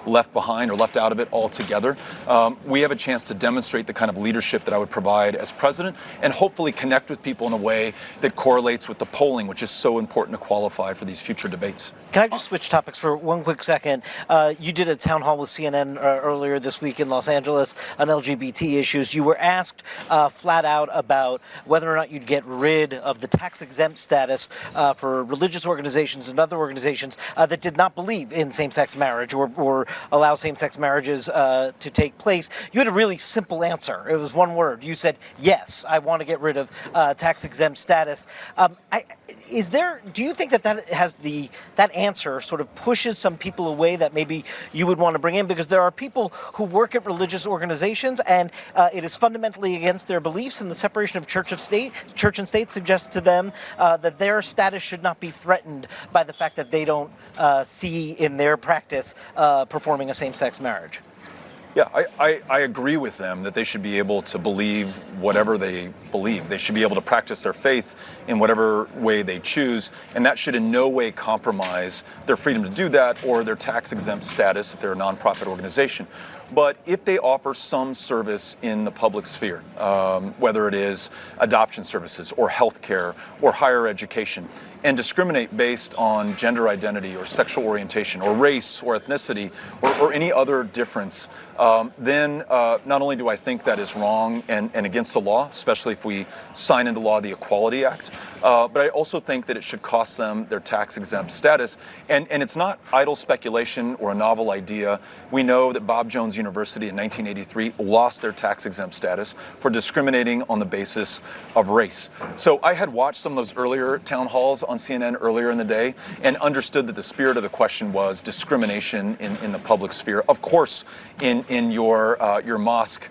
left behind or left out of it altogether. We have a chance to demonstrate the kind of leadership that I would provide as president, and hopefully connect with people in a way that correlates with the polling, which is so important to qualify for these future debates. Can I just switch topics for one quick second? You did a town hall with CNN earlier this week in Los Angeles on LGBT issues. You were asked flat out about whether or not you'd get rid of the tax-exempt status for religious organizations and other organizations that did not believe in same-sex marriage or allow same-sex marriages to take place. You had a really simple answer. It was one word. You said, yes, I want to get rid of tax-exempt status. Do you think that has that answer sort of pushes some people away that maybe you would want to bring in? Because there are people who work at religious organizations, and it is fundamentally against their beliefs, and the separation of church and state suggests to them that their status should not be threatened by the fact that they don't see in their practice performing a same-sex marriage. Yeah, I agree with them that they should be able to believe whatever they believe. They should be able to practice their faith in whatever way they choose, and that should in no way compromise their freedom to do that or their tax-exempt status if they're a nonprofit organization. But if they offer some service in the public sphere, whether it is adoption services or healthcare or higher education, and discriminate based on gender identity or sexual orientation or race or ethnicity or any other difference, then not only do I think that is wrong and against the law, especially if we sign into law the Equality Act, but I also think that it should cost them their tax-exempt status. And it's not idle speculation or a novel idea. We know that Bob Jones University in 1983 lost their tax-exempt status for discriminating on the basis of race. So I had watched some of those earlier town halls on CNN earlier in the day and understood that the spirit of the question was discrimination in the public sphere. Of course, in your mosque,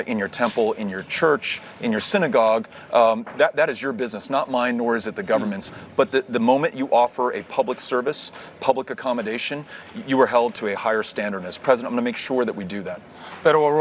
in your temple, in your church, in your synagogue, that is your business, not mine, nor is it the government's. But the moment you offer a public service, public accommodation, you are held to a higher standard. And as president, I'm going to make sure that we do that. Beto,